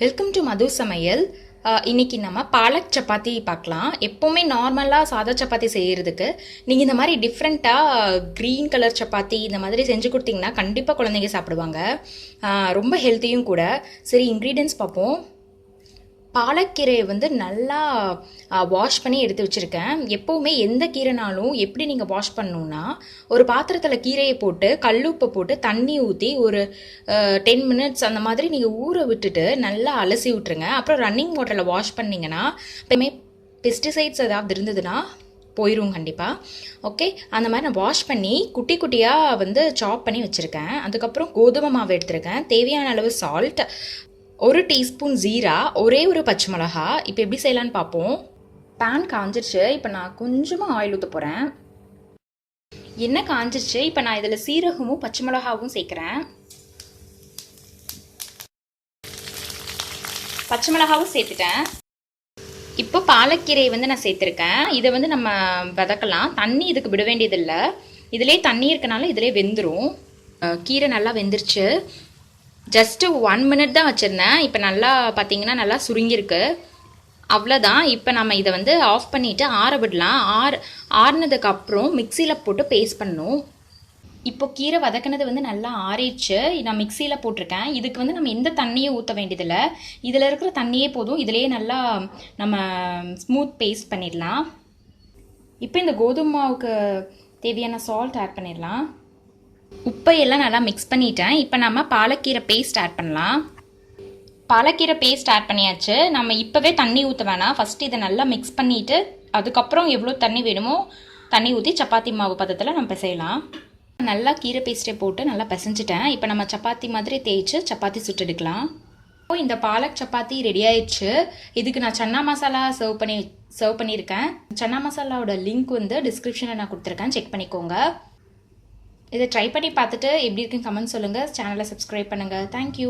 Welcome to மது சமையல். இன்னைக்கு நம்ம பாலக் சப்பாத்தி பார்க்கலாம். எப்போவுமே நார்மலாக சாதா சப்பாத்தி செய்கிறதுக்கு நீங்கள் இந்த மாதிரி டிஃப்ரெண்ட்டாக க்ரீன் கலர் சப்பாத்தி இந்த மாதிரி செஞ்சு கொடுத்தீங்கன்னா கண்டிப்பாக குழந்தைங்க சாப்பிடுவாங்க. ரொம்ப ஹெல்த்தியும் கூட. சரி, இன்க்ரீடியன்ஸ் பார்ப்போம். பாலக்கீரையை வந்து நல்லா வாஷ் பண்ணி எடுத்து வச்சுருக்கேன். எப்போவுமே எந்த கீரைனாலும் எப்படி நீங்கள் வாஷ் பண்ணணுன்னா, ஒரு பாத்திரத்தில் கீரையை போட்டு கல்லுப்பை போட்டு தண்ணி ஊற்றி ஒரு 10 மினிட்ஸ் அந்த மாதிரி நீங்கள் ஊற விட்டுட்டு நல்லா அலசி விட்டுருங்க. அப்புறம் ரன்னிங் வாட்டரில் வாஷ் பண்ணிங்கன்னா எப்பவுமே பெஸ்டிசைட்ஸ் ஏதாவது இருந்ததுன்னா போயிடும் கண்டிப்பாக. ஓகே, அந்த மாதிரி நான் வாஷ் பண்ணி குட்டி குட்டியாக வந்து சாப் பண்ணி வச்சுருக்கேன். அதுக்கப்புறம் கோதுமை மாவு எடுத்துருக்கேன், தேவையான அளவு சால்ட், 1 டீஸ்பூன் ஜீரா, ஒரே ஒரு பச்சை மிளகா. இப்போ எப்படி செய்யலான்னு பார்ப்போம். பேன் காஞ்சிருச்சு. இப்போ நான் கொஞ்சமாக ஆயில் ஊற்ற போகிறேன். எண்ணெய் காஞ்சிருச்சு. இப்போ நான் இதில் சீரகமும் பச்சை மிளகாவும் சேர்க்குறேன். பச்சை மிளகாவும் சேர்த்துட்டேன். இப்போ பாலக்கீரையை வந்து நான் சேர்த்துருக்கேன். இதை வந்து நம்ம வதக்கலாம். தண்ணி இதுக்கு விட வேண்டியதில்லை. இதிலே தண்ணி இருக்கனால இதிலே வெந்துடும். கீரை நல்லா வெந்துருச்சு. ஜஸ்ட்டு 1 மினிட் தான் வச்சுருந்தேன். இப்போ நல்லா பார்த்தீங்கன்னா நல்லா சுருங்கியிருக்கு. அவ்வளோதான். இப்போ நம்ம இதை வந்து ஆஃப் பண்ணிவிட்டு ஆற விடலாம். ஆறுனதுக்கப்புறம் மிக்சியில் போட்டு பேஸ்ட் பண்ணணும். இப்போ கீரை வதக்கினது வந்து நல்லா ஆறிடுச்சு. நான் மிக்சியில் போட்டிருக்கேன். இதுக்கு வந்து நம்ம எந்த தண்ணியும் ஊற்ற வேண்டியதில்லை. இதில் இருக்கிற தண்ணியே போதும். இதிலேயே நல்லா நம்ம ஸ்மூத் பேஸ்ட் பண்ணிடலாம். இப்போ இந்த கோதுமை மாவுக்கு தேவையான சால்ட் ஆட் பண்ணிடலாம். உப்பையெல்லாம் நல்லா மிக்ஸ் பண்ணிட்டேன். இப்போ நம்ம பாலக்கீரை பேஸ்ட் ஆட் பண்ணலாம். பாலக்கீரை பேஸ்ட் ஆட் பண்ணியாச்சு. நம்ம இப்போவே தண்ணி ஊற்ற வேணாம். ஃபஸ்ட்டு இதை நல்லா மிக்ஸ் பண்ணிவிட்டு அதுக்கப்புறம் எவ்வளோ தண்ணி வேணுமோ தண்ணி ஊற்றி சப்பாத்தி மாவு பதத்தில் நம்ம பிசையலாம். நல்லா கீரை பேஸ்ட்டை போட்டு நல்லா பிசைஞ்சிட்டேன். இப்போ நம்ம சப்பாத்தி மாதிரி தேய்ச்சி சப்பாத்தி சுட்டெடுக்கலாம். இப்போ இந்த பாலக் சப்பாத்தி ரெடி ஆயிடுச்சு. இதுக்கு நான் சன்னா மசாலா சர்வ் பண்ணியிருக்கேன். சன்னா மசாலாவோட லிங்க் வந்து டிஸ்கிரிப்ஷனில் நான் கொடுத்துருக்கேன், செக் பண்ணிக்கோங்க. இதை ட்ரை பண்ணி பார்த்துட்டு எப்படி இருக்குன்னு கமெண்ட் சொல்லுங்கள். சேனலை சப்ஸ்கிரைப் பண்ணுங்கள். தேங்க்யூ.